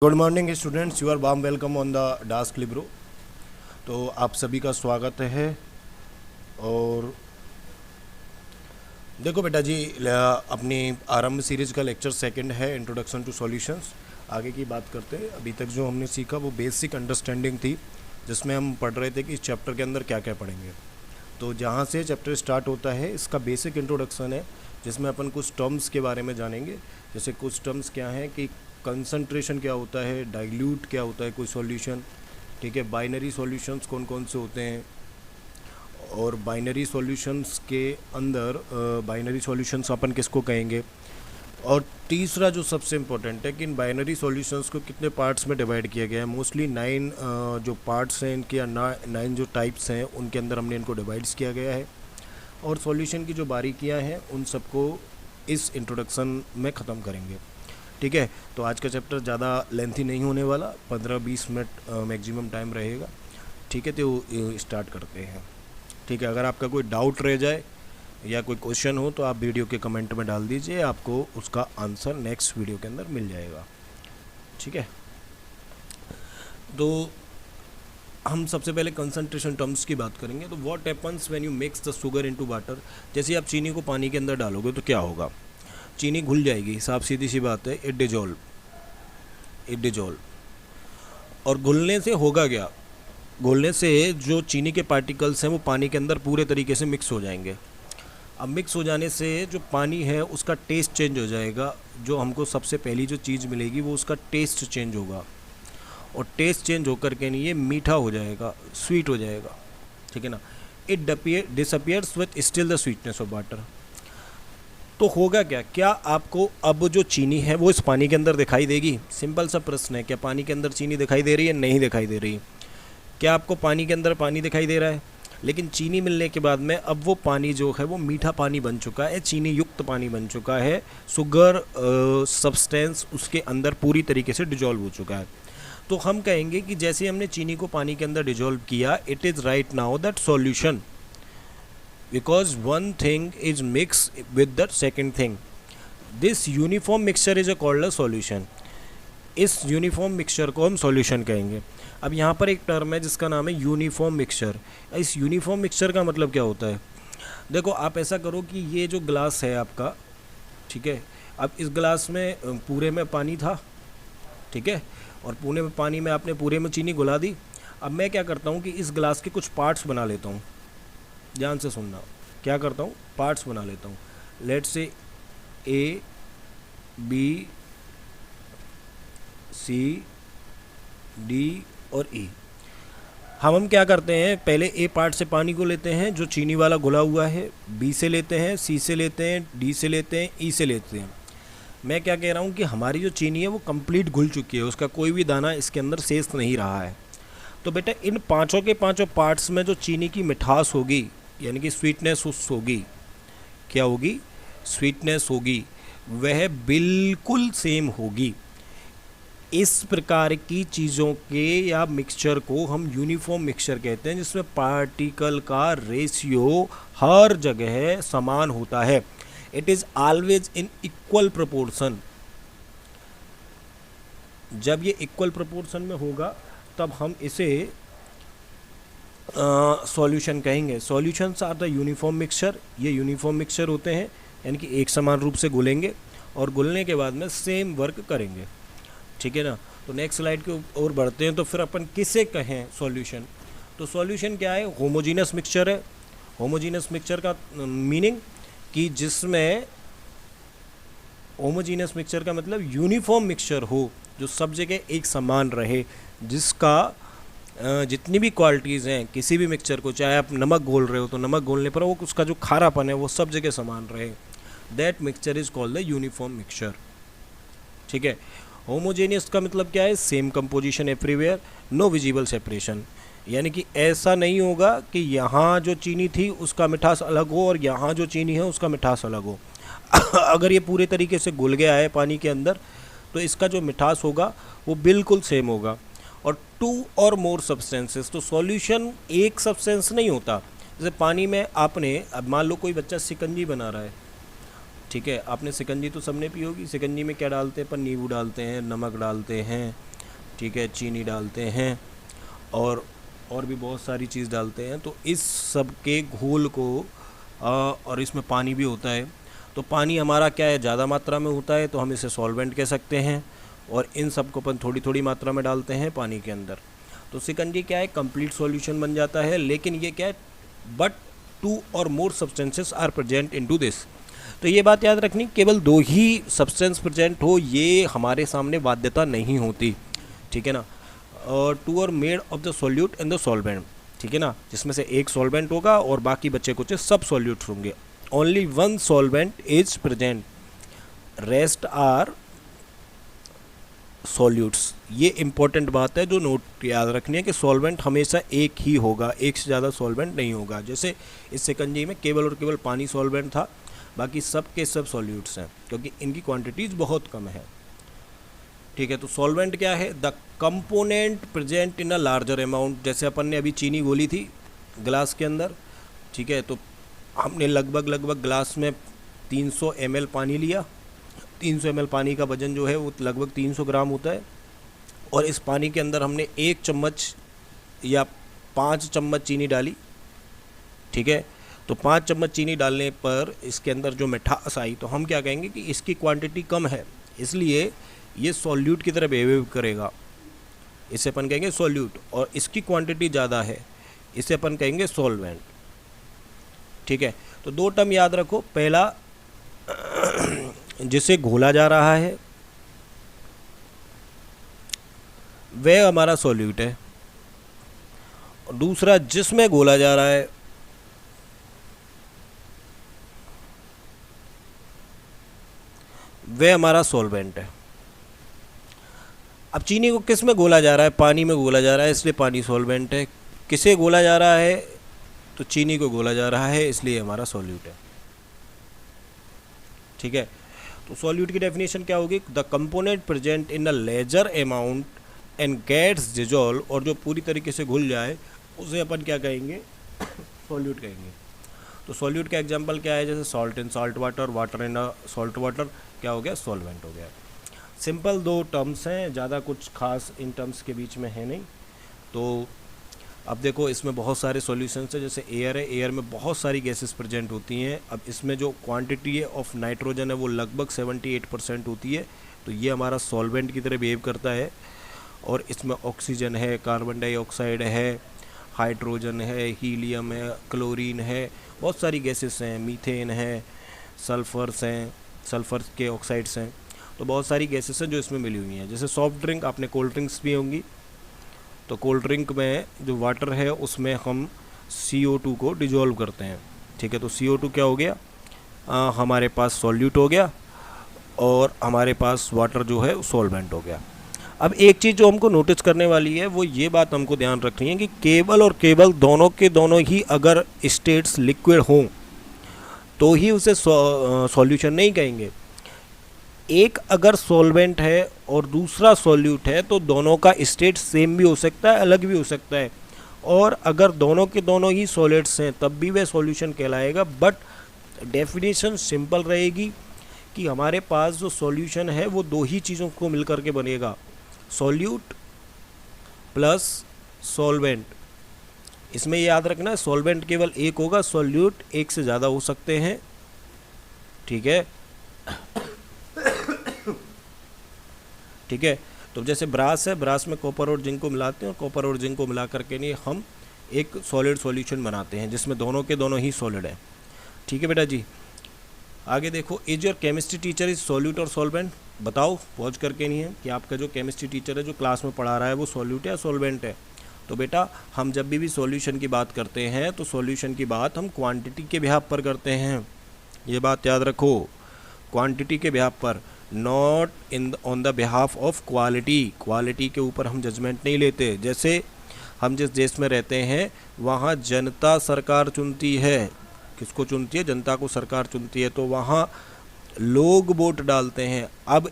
Good morning students, you are warm welcome on the Dask Libro. तो आप सभी का स्वागत है। और देखो बेटा जी, अपनी आरंभ सीरीज का लेक्चर सेकंड है, इंट्रोडक्शन टू सॉल्यूशंस। आगे की बात करते हैं। अभी तक जो हमने सीखा वो बेसिक अंडरस्टैंडिंग थी, जिसमें हम पढ़ रहे थे कि इस चैप्टर के अंदर क्या क्या पढ़ेंगे। तो जहाँ से चैप्टर स्टार्ट होता है इसका बेसिक इंट्रोडक्शन है, जिसमें अपन कुछ टर्म्स के बारे में जानेंगे। जैसे कुछ टर्म्स क्या हैं कि कंसंट्रेशन क्या होता है, डाइल्यूट क्या होता है कोई सॉल्यूशन, ठीक है, बाइनरी सॉल्यूशंस कौन कौन से होते हैं, और बाइनरी सॉल्यूशंस के अंदर बाइनरी सॉल्यूशंस अपन किसको कहेंगे। और तीसरा जो सबसे इम्पोर्टेंट है कि इन बाइनरी सॉल्यूशंस को कितने पार्ट्स में डिवाइड किया गया है। मोस्टली 9 जो पार्ट्स हैं इनके, या 9 जो टाइप्स हैं उनके अंदर हमने इनको डिवाइड्स किया गया है। और सॉल्यूशन की जो बारीकियां हैं उन सबको इस इंट्रोडक्शन में ख़त्म करेंगे, ठीक है। तो आज का चैप्टर ज़्यादा लेंथी नहीं होने वाला, 15-20 मिनट मैक्सिमम टाइम रहेगा, ठीक है। तो स्टार्ट करते हैं, ठीक है। अगर आपका कोई डाउट रह जाए या कोई क्वेश्चन हो तो आप वीडियो के कमेंट में डाल दीजिए, आपको उसका आंसर नेक्स्ट वीडियो के अंदर मिल जाएगा, ठीक है। तो हम सबसे पहले कंसंट्रेशन टर्म्स की बात करेंगे। तो what happens when you mix the sugar into water. जैसे आप चीनी को पानी के अंदर डालोगे तो क्या होगा, चीनी घुल जाएगी, साफ सीधी सी बात है। It dissolve. और घुलने से होगा क्या, घुलने से जो चीनी के पार्टिकल्स हैं वो पानी के अंदर पूरे तरीके से मिक्स हो जाएंगे। अब मिक्स हो जाने से जो पानी है उसका टेस्ट चेंज हो जाएगा। जो हमको सबसे पहली जो चीज़ मिलेगी वो उसका टेस्ट चेंज होगा, और टेस्ट चेंज होकर के नहीं, ये मीठा हो जाएगा, स्वीट हो जाएगा, ठीक है ना। It disappears with still the sweetness of water. तो होगा क्या, क्या आपको अब जो चीनी है वो इस पानी के अंदर दिखाई देगी। सिंपल सा प्रश्न है, क्या पानी के अंदर चीनी दिखाई दे रही है? नहीं दिखाई दे रही। क्या आपको पानी के अंदर पानी दिखाई दे रहा है? लेकिन चीनी मिलने के बाद में अब वो पानी जो है वो मीठा पानी बन चुका है, चीनी युक्त पानी बन चुका है। शुगर सब्सटेंस उसके अंदर पूरी तरीके से डिजॉल्व हो चुका है। तो हम कहेंगे कि जैसे हमने चीनी को पानी के अंदर डिजॉल्व किया, it is right now that solution, because one thing is mixed with the second thing. This uniform mixture is called a solution. इस यूनिफॉर्म मिक्सचर को हम सॉल्यूशन कहेंगे। अब यहाँ पर एक टर्म है जिसका नाम है यूनिफॉर्म मिक्सचर। इस यूनिफॉर्म मिक्सचर का मतलब क्या होता है? देखो, आप ऐसा करो कि ये जो ग्लास है आपका, ठीक है, अब इस ग्लास में पूरे में पानी था, ठीक है, और पूरे में पानी में आपने पूरे में चीनी घुला दी। अब मैं क्या करता हूँ कि इस ग्लास के कुछ पार्ट्स बना लेता हूँ। ध्यान से सुनना, क्या करता हूँ, पार्ट्स बना लेता हूँ। Let's say A, B, C, D और ई। हम क्या करते हैं, पहले ए पार्ट से पानी को लेते हैं जो चीनी वाला घुला हुआ है, बी से लेते हैं, सी से लेते हैं, डी से लेते हैं, ई से लेते हैं। मैं क्या कह रहा हूँ कि हमारी जो चीनी है वो कंप्लीट घुल चुकी है, उसका कोई भी दाना इसके अंदर शेष नहीं रहा है। तो बेटा इन पांचों के पांचों पार्ट्स में जो चीनी की मिठास होगी, यानी कि स्वीटनेस होगी, क्या होगी, स्वीटनेस होगी, वह बिल्कुल सेम होगी। इस प्रकार की चीज़ों के या मिक्सचर को हम यूनिफॉर्म मिक्सचर कहते हैं, जिसमें पार्टिकल का रेशियो हर जगह समान होता है। It is always in equal proportion. जब ये इक्वल प्रोपोर्शन में होगा तब हम इसे सॉल्यूशन कहेंगे। Solutions are the uniform mixture. ये यूनिफॉर्म मिक्सचर होते हैं, यानी कि एक समान रूप से घुलेंगे और घुलने के बाद में सेम वर्क करेंगे, ठीक है ना। तो नेक्स्ट स्लाइड के ओर बढ़ते हैं। तो फिर अपन किसे कहें सॉल्यूशन? तो सॉल्यूशन क्या है? होमोजीनस मिक्सचर है। होमोजीनस मिक्सचर का मीनिंग कि जिसमें, होमोजीनस मिक्सचर का मतलब यूनिफॉर्म मिक्सचर हो, जो सब जगह एक समान रहे, जिसका जितनी भी क्वालिटीज़ हैं किसी भी मिक्सचर को, चाहे आप नमक घोल रहे हो तो नमक घोलने पर वो उसका जो खारापन है वो सब जगह समान रहे, that mixture is called the uniform mixture, ठीक है। होमोजेनियस का मतलब क्या है? Same composition everywhere, no visible separation. यानी कि ऐसा नहीं होगा कि यहाँ जो चीनी थी उसका मिठास अलग हो और यहाँ जो चीनी है उसका मिठास अलग हो। अगर ये पूरे तरीके से घुल गया है पानी के अंदर तो इसका जो मिठास होगा वो बिल्कुल सेम होगा। और 2 और मोर सब्सटेंसेस, तो सॉल्यूशन एक सब्सटेंस नहीं होता। जैसे पानी में आपने, अब मान लो कोई बच्चा शिकंजी बना रहा है, ठीक है, आपने शिकंजी तो सबने पी होगी। शिकंजी में क्या डालते हैं अपन? नींबू डालते हैं, नमक डालते हैं, ठीक है, चीनी डालते हैं और भी बहुत सारी चीज़ डालते हैं। तो इस सब के घोल को और इसमें पानी भी होता है, तो पानी हमारा क्या है, ज़्यादा मात्रा में होता है तो हम इसे सॉल्वेंट कह सकते हैं। और इन सब को अपन थोड़ी थोड़ी मात्रा में डालते हैं पानी के अंदर, तो शिकंजी क्या है, कंप्लीट सॉल्यूशन बन जाता है। लेकिन ये क्या है, बट 2 और more substances are present into this. तो ये बात याद रखनी, केवल 2 ही सब्सटेंस प्रेजेंट हो ये हमारे सामने बाध्यता नहीं होती, ठीक है ना। और 2 are made of the solute and the solvent, ठीक है ना, जिसमें से एक सॉल्वेंट होगा और बाकी बच्चे कुछ सब सॉल्यूट्स होंगे। Only 1 solvent is present, rest are solutes. ये इंपॉर्टेंट बात है जो नोट याद रखनी है कि सॉल्वेंट हमेशा एक ही होगा, एक से ज़्यादा सॉल्वेंट नहीं होगा। जैसे इस शिकंजी में केवल और केवल पानी सॉल्वेंट था, बाकी सब के सब सॉल्यूट्स हैं क्योंकि इनकी क्वांटिटीज़ बहुत कम है, ठीक है। तो सॉल्वेंट क्या है, the component present in a larger amount. जैसे अपन ने अभी चीनी घोली थी ग्लास के अंदर, ठीक है, तो हमने लगभग ग्लास में 300 ml पानी लिया। 300 ml पानी का वजन जो है वो लगभग 300 ग्राम होता है। और इस पानी के अंदर हमने 1 चम्मच या 5 चम्मच चीनी डाली, ठीक है। तो 5 चम्मच चीनी डालने पर इसके अंदर जो मिठास आई, तो हम क्या कहेंगे कि इसकी क्वांटिटी कम है, इसलिए ये सॉल्यूट की तरह बिहेव करेगा, इसे अपन कहेंगे सॉल्यूट। और इसकी क्वांटिटी ज़्यादा है, इसे अपन कहेंगे सॉल्वेंट, ठीक है। तो 2 टर्म याद रखो, पहला जिसे घोला जा रहा है वह हमारा सॉल्यूट है, और दूसरा जिसमें घोला जा रहा है वह हमारा सॉल्वेंट है। अब चीनी को किस में घोला जा रहा है, पानी में घोला जा रहा है, इसलिए पानी सॉल्वेंट है। किसे घोला जा रहा है, तो चीनी को घोला जा रहा है, इसलिए हमारा सॉल्यूट है, ठीक है। तो सॉल्यूट की डेफिनेशन क्या होगी, the component present in a lesser amount and gets dissolve, और जो पूरी तरीके से घुल जाए उसे अपन क्या कहेंगे, सॉल्यूट कहेंगे। तो सॉल्यूट का एग्जांपल क्या है, जैसे salt in salt water, water in salt water, क्या हो गया, सॉल्वेंट हो गया। सिंपल 2 टर्म्स हैं, ज़्यादा कुछ खास इन टर्म्स के बीच में है नहीं। तो अब देखो इसमें बहुत सारे सॉल्यूशंस हैं, जैसे एयर है, एयर में बहुत सारी गैसेस प्रेजेंट होती हैं। अब इसमें जो क्वांटिटी है ऑफ नाइट्रोजन है वो लगभग 78% होती है, तो ये हमारा सॉल्वेंट की तरह बिहेव करता है। और इसमें ऑक्सीजन है, कार्बन डाइऑक्साइड है, हाइड्रोजन है, हीलियम है, क्लोरीन है, बहुत सारी गैसेस हैं, मीथेन है, सल्फर्स हैं, सल्फर के ऑक्साइड्स हैं। तो बहुत सारी गैसेस हैं जो इसमें मिली हुई हैं। जैसे सॉफ्ट ड्रिंक, आपने कोल्ड ड्रिंक्स भी होंगी, तो कोल्ड ड्रिंक में जो वाटर है उसमें हम CO2 को डिजोल्व करते हैं, ठीक है। तो CO2 क्या हो गया, हमारे पास सॉल्यूट हो गया, और हमारे पास वाटर जो है सॉल्वेंट हो गया। अब एक चीज़ जो हमको नोटिस करने वाली है वो ये बात हमको ध्यान रखनी है कि केवल और केवल दोनों के दोनों ही अगर स्टेट्स लिक्विड हों तो ही उसे सॉल्यूशन नहीं कहेंगे। एक अगर सॉल्वेंट है और दूसरा सॉल्यूट है तो दोनों का स्टेट सेम भी हो सकता है, अलग भी हो सकता है। और अगर दोनों के दोनों ही सॉलिड्स हैं तब भी वह सॉल्यूशन कहलाएगा। बट डेफिनेशन सिंपल रहेगी कि हमारे पास जो सॉल्यूशन है वो 2 ही चीज़ों को मिलकर के बनेगा, सॉल्यूट प्लस सॉल्वेंट। इसमें याद रखना है सॉल्वेंट केवल एक होगा, सॉल्यूट एक से ज़्यादा हो सकते हैं, ठीक है, ठीक है। तो जैसे ब्रास है, ब्रास में कॉपर और जिंक को मिलाते हैं, और कॉपर और जिंक को मिला करके नहीं हम एक सॉलिड सॉल्यूशन बनाते हैं जिसमें दोनों के दोनों ही सॉलिड हैं, ठीक है बेटा जी। आगे देखो, is your chemistry teacher is solute और सॉल्वेंट, बताओ पहुँच करके नहीं है कि आपका जो केमिस्ट्री टीचर है जो क्लास में पढ़ा रहा है वो सॉल्यूट है या सॉल्वेंट है। तो बेटा हम जब भी सॉल्यूशन की बात करते हैं तो सॉल्यूशन की बात हम क्वांटिटी के बिहाफ पर करते हैं, ये बात याद रखो, क्वांटिटी के बिहाफ पर, not in on the behalf of quality. Quality के ऊपर हम जजमेंट नहीं लेते। जैसे हम जिस देश में रहते हैं वहाँ जनता सरकार चुनती है, किसको चुनती है, जनता को सरकार चुनती है, तो वहाँ लोग वोट डालते हैं। अब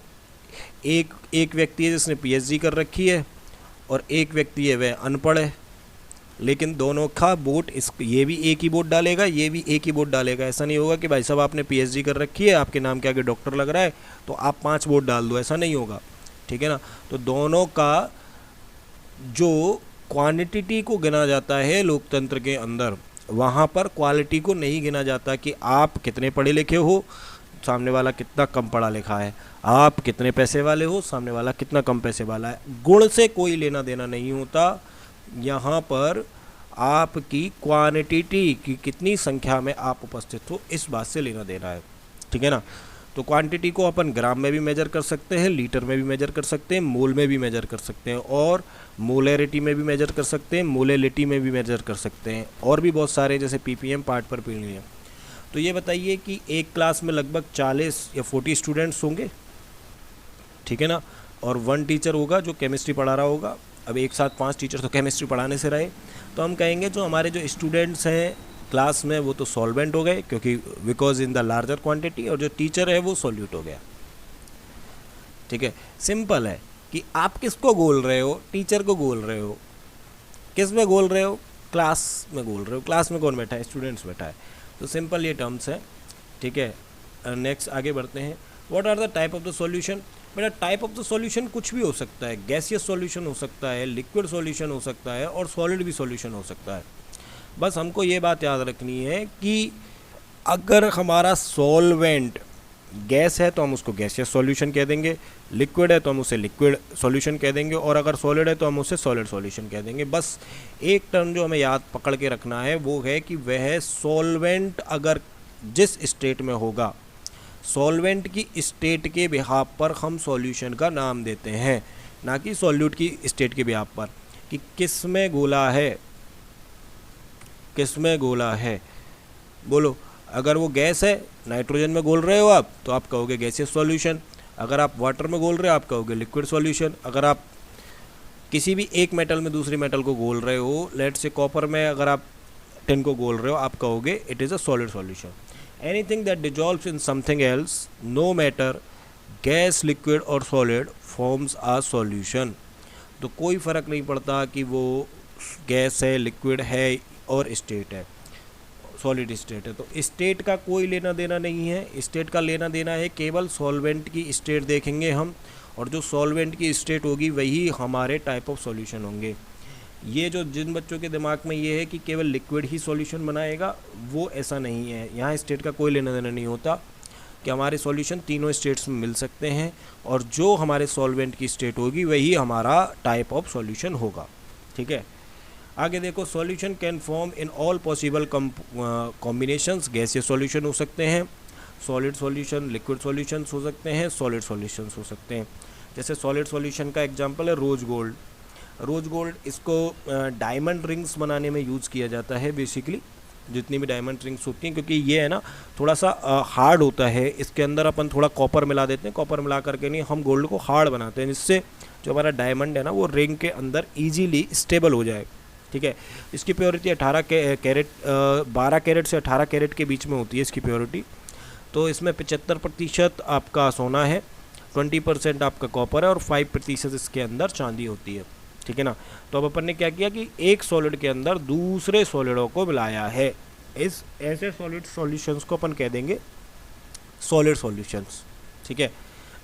एक व्यक्ति है जिसने PhD कर रखी है और एक व्यक्ति है वह अनपढ़ है, लेकिन दोनों का वोट, इस ये भी एक ही वोट डालेगा, ये भी एक ही वोट डालेगा। ऐसा नहीं होगा कि भाई साहब आपने PhD कर रखी है, आपके नाम के आगे डॉक्टर लग रहा है तो आप 5 वोट डाल दो, ऐसा नहीं होगा, ठीक है ना। तो दोनों का जो क्वांटिटी को गिना जाता है लोकतंत्र के अंदर, वहाँ पर क्वालिटी को नहीं गिना जाता कि आप कितने पढ़े लिखे हो, सामने वाला कितना कम पढ़ा लिखा है, आप कितने पैसे वाले हो, सामने वाला कितना कम पैसे वाला है। गुण से कोई लेना देना नहीं होता, यहाँ पर आपकी क्वांटिटी की कितनी संख्या में आप उपस्थित हो इस बात से लेना देना है, ठीक है ना। तो क्वांटिटी को अपन ग्राम में भी मेजर कर सकते हैं, लीटर में भी मेजर कर सकते हैं, मोल में भी मेजर कर सकते हैं, और मोलैरिटी में भी मेजर कर सकते हैं, मोलेलिटी में भी मेजर कर सकते हैं, और भी बहुत सारे जैसे पीपीएम, पार्ट पर पीपीएम। तो ये बताइए कि एक क्लास में लगभग 40 या 40 स्टूडेंट्स होंगे, ठीक है ना, और 1 टीचर होगा जो केमिस्ट्री पढ़ा रहा होगा। अब एक साथ 5 टीचर तो केमिस्ट्री पढ़ाने से रहे, तो हम कहेंगे जो हमारे जो स्टूडेंट्स हैं क्लास में वो तो सॉल्वेंट हो गए, क्योंकि because in the larger quantity, और जो टीचर है वो सॉल्यूट हो गया, ठीक है। सिंपल है कि आप किसको गोल रहे हो, टीचर को गोल रहे हो, किस में गोल रहे हो, क्लास में गोल रहे हो। क्लास में कौन बैठा है, स्टूडेंट्स बैठा है। तो सिंपल ये टर्म्स है, ठीक है। नेक्स्ट आगे बढ़ते हैं। What are the type of the solution. बेटा टाइप ऑफ द सॉल्यूशन कुछ भी हो सकता है, गैसियस सॉल्यूशन हो सकता है, लिक्विड सॉल्यूशन हो सकता है, और सॉलिड भी सॉल्यूशन हो सकता है। बस हमको ये बात याद रखनी है कि अगर हमारा सॉल्वेंट गैस है तो हम उसको गैसियस सॉल्यूशन कह देंगे, लिक्विड है तो हम उसे लिक्विड सॉल्यूशन कह देंगे, और अगर सॉलिड है तो हम उसे सॉलिड सॉल्यूशन कह देंगे। बस एक टर्म जो हमें याद पकड़ के रखना है वो है कि वह सॉल्वेंट अगर जिस स्टेट में होगा, सॉल्वेंट की स्टेट के बिहाफ पर हम सॉल्यूशन का नाम देते हैं, ना कि सॉल्यूट की स्टेट के बिहाफ पर, कि किस में गोला है, किस में गोला है। बोलो, अगर वो गैस है, नाइट्रोजन में गोल रहे हो आप, तो आप कहोगे गैसियस सॉल्यूशन। अगर आप वाटर में गोल रहे हो आप कहोगे लिक्विड सॉल्यूशन। अगर आप किसी भी एक मेटल में दूसरी मेटल को गोल रहे हो, लेट से कॉपर में अगर आप टिन को गोल रहे हो, आप कहोगे it is a solid solution. Anything that dissolves in something else, no matter gas, liquid और सॉलिड, फॉर्म्स आ सॉल्यूशन। तो कोई फ़र्क नहीं पड़ता कि वो गैस है, लिक्विड है और स्टेट है, सॉलिड स्टेट है। तो स्टेट का कोई लेना देना नहीं है, स्टेट का लेना देना है केवल सॉल्वेंट की स्टेट देखेंगे हम, और जो सॉल्वेंट की स्टेट होगी वही हमारे टाइप ऑफ सॉल्यूशन होंगे। ये जो जिन बच्चों के दिमाग में ये है कि केवल लिक्विड ही सॉल्यूशन बनाएगा, वो ऐसा नहीं है। यहाँ स्टेट का कोई लेना देना नहीं होता, कि हमारे सॉल्यूशन तीनों स्टेट्स में मिल सकते हैं, और जो हमारे सॉल्वेंट की स्टेट होगी वही हमारा टाइप ऑफ सॉल्यूशन होगा, ठीक है। आगे देखो, solution can form in all possible combinations. Gaseous solution हो सकते हैं, सॉलिड सॉल्यूशन, लिक्विड सॉल्यूशंस हो सकते हैं, सॉलिड सॉल्यूशंस हो सकते हैं। जैसे सॉलिड सॉल्यूशन का एग्जांपल है रोज गोल्ड। रोज गोल्ड इसको डायमंड रिंग्स बनाने में यूज़ किया जाता है बेसिकली, जितनी भी डायमंड रिंग्स होती हैं, क्योंकि ये है ना थोड़ा सा हार्ड होता है। इसके अंदर अपन थोड़ा कॉपर मिला देते हैं, कॉपर मिला करके नहीं, हम गोल्ड को हार्ड बनाते हैं, जिससे जो हमारा डायमंड है ना वो रिंग के अंदर ईजीली स्टेबल हो जाए, ठीक है। इसकी प्योरिटी 18 कैरेट 12 कैरेट से 18 कैरेट के बीच में होती है इसकी प्योरिटी। तो इसमें 75% आपका सोना है, 20% आपका कॉपर है, और 5% इसके अंदर चांदी होती है, ठीक है ना। तो अब अपन ने क्या किया कि एक सॉलिड के अंदर दूसरे सॉलिडों को मिलाया है। इस ऐसे सॉलिड सॉल्यूशंस को अपन कह देंगे सॉलिड सॉल्यूशंस, ठीक है।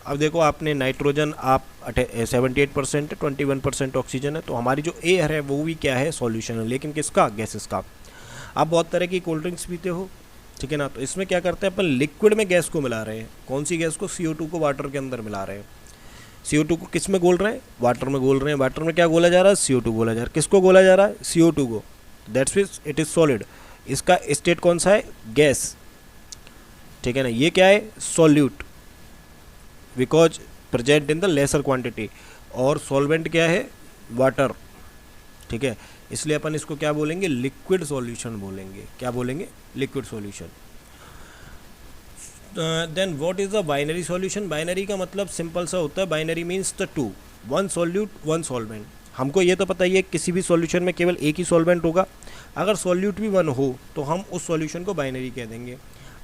अब देखो, आपने नाइट्रोजन आप 78% है, 21% ऑक्सीजन है, तो हमारी जो एयर है वो भी क्या है, सॉल्यूशन है, लेकिन किसका, गैसेस का। आप बहुत तरह की कोल्ड ड्रिंक्स पीते हो, ठीक है ना, तो इसमें क्या करते हैं अपन, लिक्विड में गैस को मिला रहे हैं। कौन सी गैस को, CO2 को वाटर के अंदर मिला रहे हैं। CO2 को किस में गोल रहे हैं, वाटर में गोल रहे हैं। वाटर में क्या गोला जा रहा है, CO2 गोला जा रहा है। किसको गोला जा रहा है, CO2 को, that's means it is solid. इसका स्टेट कौन सा है, गैस, ठीक है ना। ये क्या है, solute, because present in the lesser quantity, और सॉल्वेंट क्या है, वाटर, ठीक है। इसलिए अपन इसको क्या बोलेंगे, लिक्विड सॉल्यूशन बोलेंगे। क्या बोलेंगे, liquid solution. Then what is the binary solution. Binary का मतलब सिंपल सा होता है, binary means the two, one solute one solvent. हमको ये तो पता ही है किसी भी सॉल्यूशन में केवल एक ही सॉल्वेंट होगा, अगर सॉल्यूट भी वन हो तो हम उस सॉल्यूशन को बाइनरी कह देंगे।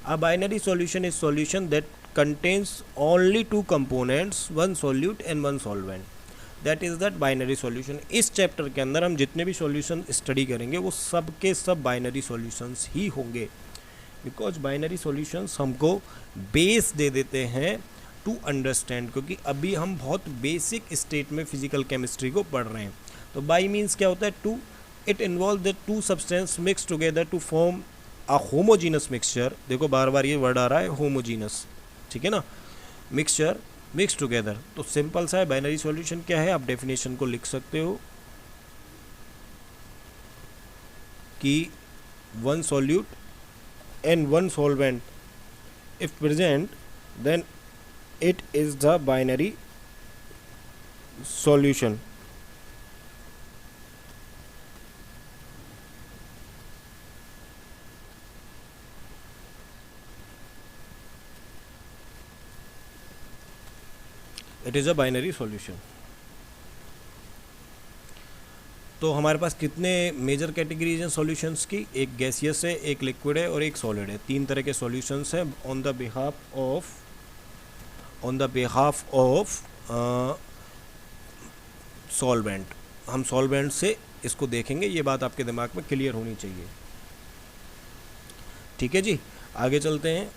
A binary solution is solution that contains only two components, one solute and one solvent, that is that binary solution। इस चैप्टर के अंदर हम जितने भी सॉल्यूशन स्टडी करेंगे वो सब के सब बाइनरी सॉल्यूशंस ही होंगे, बिकॉज बाइनरी सॉल्यूशंस हमको बेस दे देते हैं टू अंडरस्टैंड, क्योंकि अभी हम बहुत बेसिक स्टेट में फिजिकल केमिस्ट्री को पढ़ रहे हैं। तो बाई मीन्स क्या होता है, two, it involve the two substance mix together to form a homogeneous mixture. देखो बार बार ये वर्ड आ रहा है होमोजीनस, ठीक है ना, मिक्सचर मिक्स टुगेदर। तो सिंपल सा है, बाइनरी सॉल्यूशन क्या है, आप डेफिनेशन को लिख सकते हो कि one solute and one solvent if present then it is the binary solution। it is a binary solution। तो हमारे पास कितने मेजर कैटेगरीज हैं सॉल्यूशंस की, एक गैसियस है, एक लिक्विड है और एक सॉलिड है। तीन तरह के सॉल्यूशंस हैं on the behalf of solvent. हम सॉल्वेंट से इसको देखेंगे, ये बात आपके दिमाग में क्लियर होनी चाहिए, ठीक है जी। आगे चलते हैं,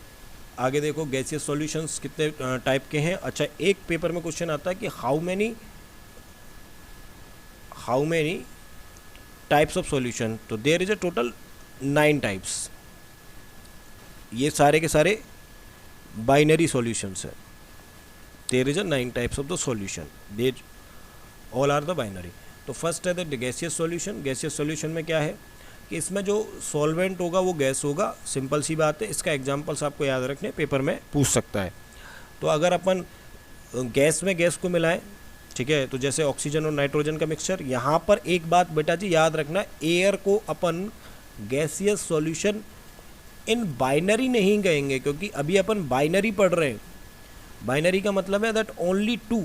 आगे देखो गैसियस सॉल्यूशंस कितने टाइप के हैं। अच्छा, एक पेपर में क्वेश्चन आता है कि how many types of solution. तो there is a total 9 types. ये सारे के सारे बाइनरी सॉल्यूशंस है। There is a 9 types of the solution, they all are the binary. तो फर्स्ट है the gaseous solution. Gaseous solution में क्या है कि इसमें जो सॉल्वेंट होगा वो गैस होगा, सिंपल सी बात है। इसका एग्जांपल्स आपको याद रखने, पेपर में पूछ सकता है। तो अगर अपन गैस में गैस को मिलाएं, ठीक है, तो जैसे ऑक्सीजन और नाइट्रोजन का मिक्सचर। यहाँ पर एक बात बेटा जी याद रखना, एयर को अपन गैसियस सॉल्यूशन इन बाइनरी नहीं कहेंगे, क्योंकि अभी अपन बाइनरी पढ़ रहे हैं। बाइनरी का मतलब है that only two,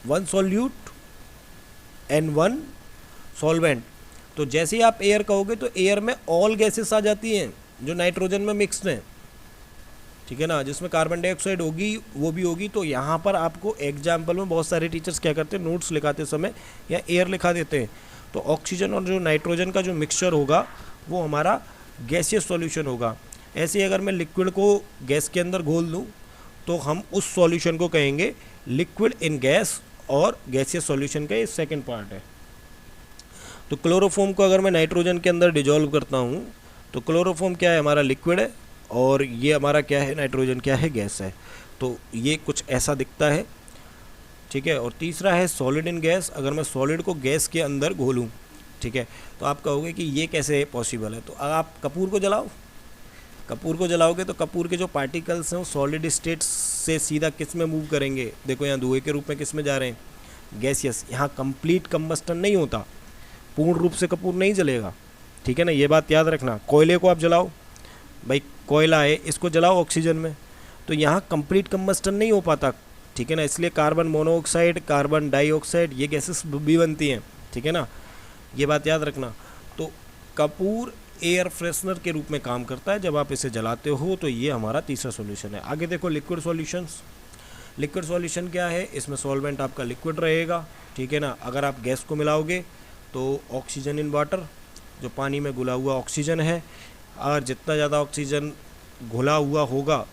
one solute and one solvent. तो जैसे ही आप एयर कहोगे तो एयर में ऑल गैसेस आ जाती हैं जो नाइट्रोजन में मिक्स्ड हैं, ठीक है ना, जिसमें कार्बन डाइऑक्साइड होगी वो भी होगी। तो यहाँ पर आपको एग्जाम्पल में बहुत सारे टीचर्स क्या करते हैं, नोट्स लिखाते समय या एयर लिखा देते हैं। तो ऑक्सीजन और जो नाइट्रोजन का जो मिक्सचर होगा वो हमारा गैसियस सॉल्यूशन होगा। ऐसे ही अगर मैं लिक्विड को गैस के अंदर घोल दूँ तो हम उस सॉल्यूशन को कहेंगे लिक्विड इन गैस, और गैसियस सॉल्यूशन का ये सेकेंड पार्ट है। तो क्लोरोफॉर्म को अगर मैं नाइट्रोजन के अंदर डिजॉल्व करता हूँ तो क्लोरोफॉर्म क्या है, हमारा लिक्विड है, और ये हमारा क्या है, नाइट्रोजन क्या है, गैस है। तो ये कुछ ऐसा दिखता है, ठीक है। और तीसरा है सॉलिड इन गैस। अगर मैं सॉलिड को गैस के अंदर घोलूँ, ठीक है, तो आप कहोगे कि ये कैसे पॉसिबल है। तो आप कपूर को जलाओ, कपूर को जलाओगे तो कपूर के जो पार्टिकल्स हैं वो सॉलिड स्टेट से सीधा किस में मूव करेंगे। देखो यहाँ धुएं के रूप में किस में जा रहे हैं, गैसियस। यहाँ कंप्लीट कंबस्टन नहीं होता, पूर्ण रूप से कपूर नहीं जलेगा, ठीक है ना, ये बात याद रखना। कोयले को आप जलाओ, भाई कोयला है, इसको जलाओ ऑक्सीजन में, तो यहाँ कंप्लीट कंबस्टन नहीं हो पाता, ठीक है ना। इसलिए कार्बन मोनोऑक्साइड, कार्बन डाइऑक्साइड, ये गैसेस भी बनती हैं, ठीक है ना, ये बात याद रखना। तो कपूर एयर फ्रेशनर के रूप में काम करता है जब आप इसे जलाते हो। तो ये हमारा तीसरा सॉल्यूशन है। आगे देखो लिक्विड सॉल्यूशंस। लिक्विड सॉल्यूशन क्या है, इसमें सॉल्वेंट आपका लिक्विड रहेगा, ठीक है ना। अगर आप गैस को मिलाओगे तो ऑक्सीजन इन वाटर, जो पानी में घुला हुआ ऑक्सीजन है, और जितना ज़्यादा ऑक्सीजन घुला हुआ होगा,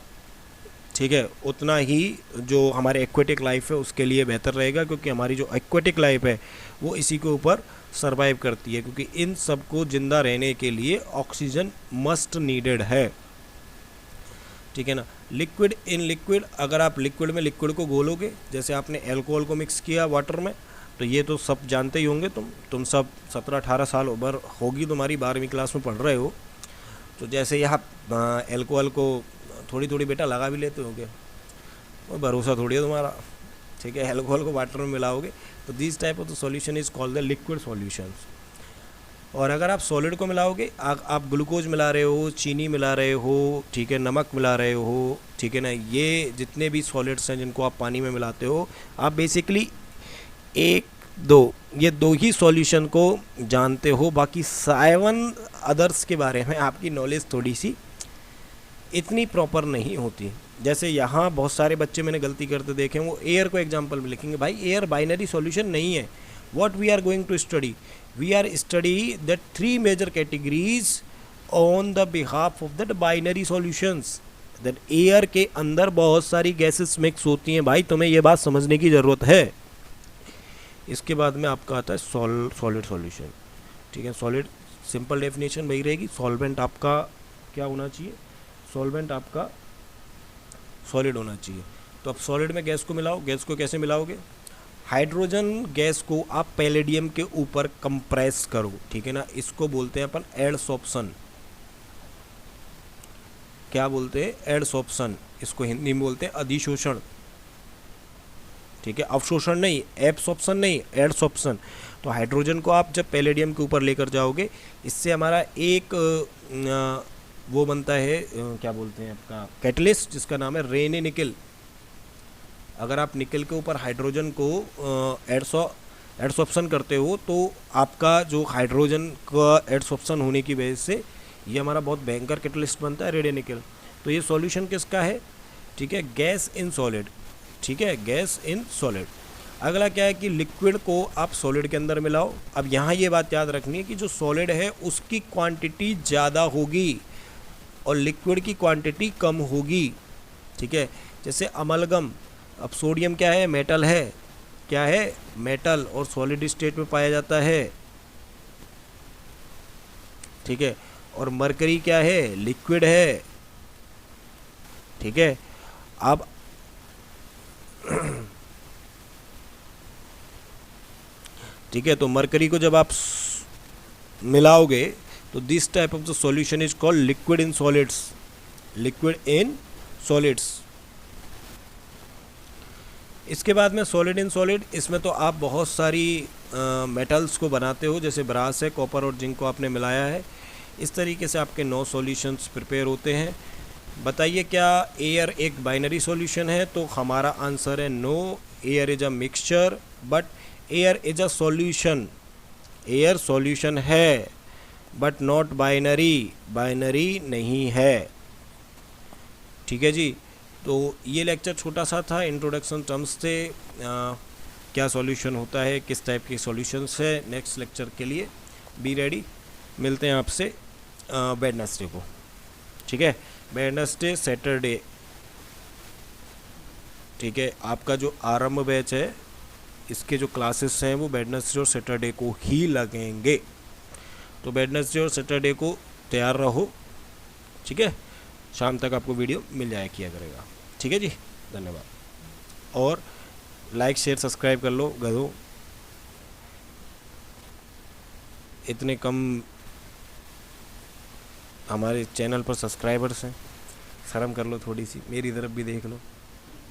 ठीक है, उतना ही जो हमारे एक्वेटिक लाइफ है उसके लिए बेहतर रहेगा, क्योंकि हमारी जो एक्वेटिक लाइफ है वो इसी के ऊपर सरवाइव करती है, क्योंकि इन सबको ज़िंदा रहने के लिए ऑक्सीजन मस्ट नीडेड है, ठीक है ना। लिक्विड इन लिक्विड, अगर आप लिक्विड में लिक्विड को घोलोगे, जैसे आपने अल्कोहल को मिक्स किया वाटर में, तो ये तो सब जानते ही होंगे, तुम सब 17-18 साल उम्र होगी तुम्हारी, 12वीं क्लास में पढ़ रहे हो। तो जैसे यहाँ अल्कोहल को थोड़ी थोड़ी बेटा लगा भी लेते होंगे, वो भरोसा थोड़ी है तुम्हारा, ठीक है। अल्कोहल को वाटर में मिलाओगे तो this type of the solution is called the liquid solutions. और अगर आप सॉलिड को मिलाओगे, आप ग्लूकोज मिला रहे हो, चीनी मिला रहे हो, ठीक है, नमक मिला रहे हो, ठीक है ना, ये जितने भी सॉलिड्स हैं जिनको आप पानी में मिलाते हो, आप बेसिकली ये दो ही सॉल्यूशन को जानते हो। बाकी 7 अदर्स के बारे में आपकी नॉलेज थोड़ी सी इतनी प्रॉपर नहीं होती। जैसे यहाँ बहुत सारे बच्चे मैंने गलती करते देखे, वो एयर को एग्जांपल में लिखेंगे, भाई एयर बाइनरी सॉल्यूशन नहीं है। What we are going to study, we are study the 3 major categories on the behalf of that binary solutions. That air के अंदर बहुत सारी गैसेस मिक्स होती हैं, भाई तुम्हें ये बात समझने की ज़रूरत है। इसके बाद में आपका आता है सॉलिड सॉल्यूशन। ठीक है, सॉलिड सिंपल डेफिनेशन वही रहेगी, सॉल्वेंट आपका क्या होना चाहिए, सॉल्वेंट आपका सॉलिड होना चाहिए। तो अब सॉलिड में गैस को मिलाओ, गैस को कैसे मिलाओगे, हाइड्रोजन गैस को आप पैलेडियम के ऊपर कंप्रेस करो, ठीक है ना, इसको बोलते हैं अपन एडसॉर्प्शन। क्या बोलते हैं, एडसॉर्प्शन, इसको हिंदी में बोलते हैं अधिशोषण। ठीक है, अवशोषण नहीं, एब्सॉर्प्शन नहीं, एडसॉर्प्शन। तो हाइड्रोजन को आप जब पैलेडियम के ऊपर लेकर जाओगे, इससे हमारा एक वो बनता है, क्या बोलते हैं आपका कैटलिस्ट, जिसका नाम है रेने निकल। अगर आप निकल के ऊपर हाइड्रोजन को एडसॉर्प्शन करते हो, तो आपका जो हाइड्रोजन का एडसॉर्प्शन होने की वजह से ये हमारा बहुत भयंकर कैटलिस्ट बनता है, रेडियो निकल। तो ये सॉल्यूशन किसका है, ठीक है, गैस इन सॉलिड। ठीक है, गैस इन सॉलिड। अगला क्या है कि लिक्विड को आप सॉलिड के अंदर मिलाओ। अब यहाँ ये बात याद रखनी है कि जो सॉलिड है उसकी क्वांटिटी ज़्यादा होगी और लिक्विड की क्वांटिटी कम होगी। ठीक है, जैसे अमलगम, अब सोडियम क्या है, मेटल है, क्या है, मेटल, और सॉलिड स्टेट में पाया जाता है। ठीक है, और मरकरी क्या है, लिक्विड है। ठीक है, अब ठीक है, तो मरकरी को जब आप मिलाओगे तो this type of the solution is called liquid in solids, liquid in solids. इसके बाद में सॉलिड इन सॉलिड, इसमें तो आप बहुत सारी मेटल्स को बनाते हो, जैसे ब्रास है, कॉपर और जिंक को आपने मिलाया है। इस तरीके से आपके 9 सॉल्यूशंस प्रिपेयर होते हैं। बताइए क्या एयर एक बाइनरी सॉल्यूशन है, तो हमारा आंसर है no, air is a mixture but air is a solution. Air solution है बट नॉट बाइनरी, बाइनरी नहीं है। ठीक है जी, तो ये लेक्चर छोटा सा था, इंट्रोडक्शन टर्म्स थे, क्या सॉल्यूशन होता है, किस टाइप के सॉल्यूशंस है। नेक्स्ट लेक्चर के लिए बी रेडी, मिलते हैं आपसे वेडनेसडे को। ठीक है, वेडनेसडे सैटरडे। ठीक है, आपका जो आरंभ बैच है, इसके जो क्लासेस हैं वो वेडनेसडे और सैटरडे को ही लगेंगे। तो वेडनेसडे और सैटरडे को तैयार रहो। ठीक है, शाम तक आपको वीडियो मिल जाया किया करेगा। ठीक है जी, धन्यवाद। और लाइक शेयर सब्सक्राइब कर लो गधो, इतने कम हमारे चैनल पर सब्सक्राइबर्स हैं, शर्म कर लो थोड़ी सी, मेरी तरफ भी देख लो।